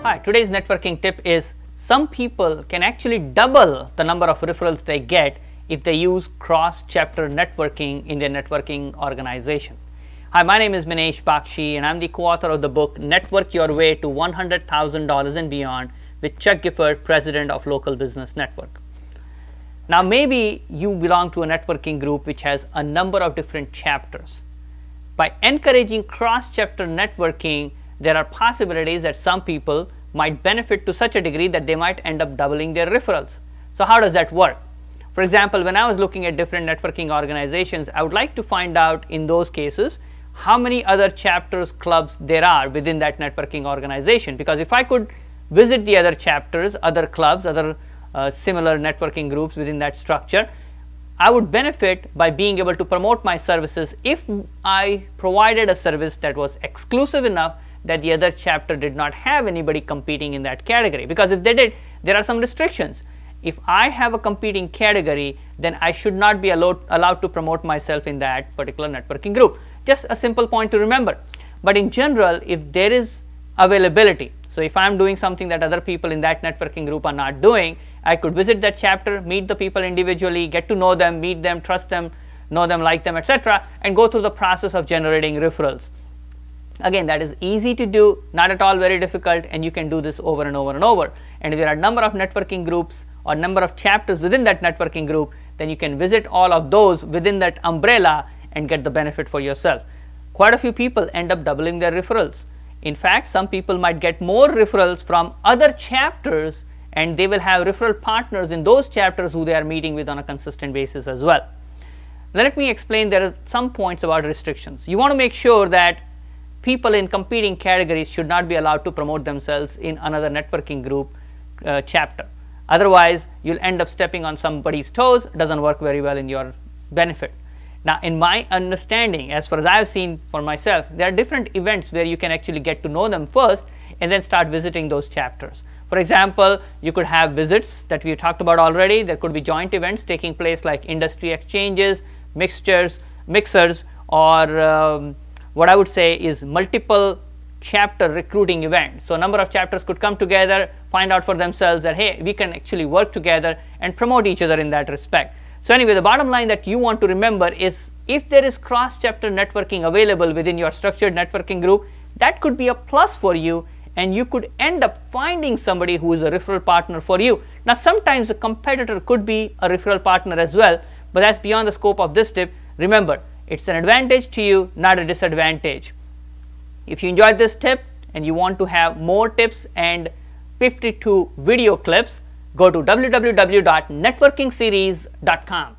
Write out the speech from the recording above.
Hi, today's networking tip is some people can actually double the number of referrals they get if they use cross-chapter networking in their networking organization. Hi, my name is Minesh Bakshi and I'm the co-author of the book Network Your Way to $100,000 and Beyond with Chuck Gifford, President of Local Business Network. Now maybe you belong to a networking group which has a number of different chapters. By encouraging cross-chapter networking, there are possibilities that some people might benefit to such a degree that they might end up doubling their referrals. So how does that work? For example, when I was looking at different networking organizations, I would like to find out in those cases how many other chapters, clubs there are within that networking organization. Because if I could visit the other chapters, other clubs, other similar networking groups within that structure, I would benefit by being able to promote my services if I provided a service that was exclusive enough that the other chapter did not have anybody competing in that category. Because if they did, there are some restrictions. If I have a competing category, then I should not be allowed to promote myself in that particular networking group. Just a simple point to remember. But in general, if there is availability, so if I'm doing something that other people in that networking group are not doing, I could visit that chapter, meet the people individually, get to know them, meet them, trust them, know them, like them, etc., and go through the process of generating referrals. Again, that is easy to do, not at all very difficult, and you can do this over and over and over. And if there are a number of networking groups or number of chapters within that networking group, then you can visit all of those within that umbrella and get the benefit for yourself. Quite a few people end up doubling their referrals. In fact, some people might get more referrals from other chapters, and they will have referral partners in those chapters who they are meeting with on a consistent basis as well. Let me explain. There are some points about restrictions. You want to make sure that people in competing categories should not be allowed to promote themselves in another networking group chapter. Otherwise, you'll end up stepping on somebody's toes. It doesn't work very well in your benefit. Now, in my understanding, as far as I've seen for myself, there are different events where you can actually get to know them first and then start visiting those chapters. For example, you could have visits that we talked about already. There could be joint events taking place like industry exchanges, mixers, or what I would say is multiple chapter recruiting events. So a number of chapters could come together, find out for themselves that, hey, we can actually work together and promote each other in that respect. So anyway, the bottom line that you want to remember is if there is cross-chapter networking available within your structured networking group, that could be a plus for you, and you could end up finding somebody who is a referral partner for you. Now, sometimes a competitor could be a referral partner as well, but that's beyond the scope of this tip. Remember, it's an advantage to you, not a disadvantage. If you enjoyed this tip and you want to have more tips and 52 video clips, go to www.networkingseries.com.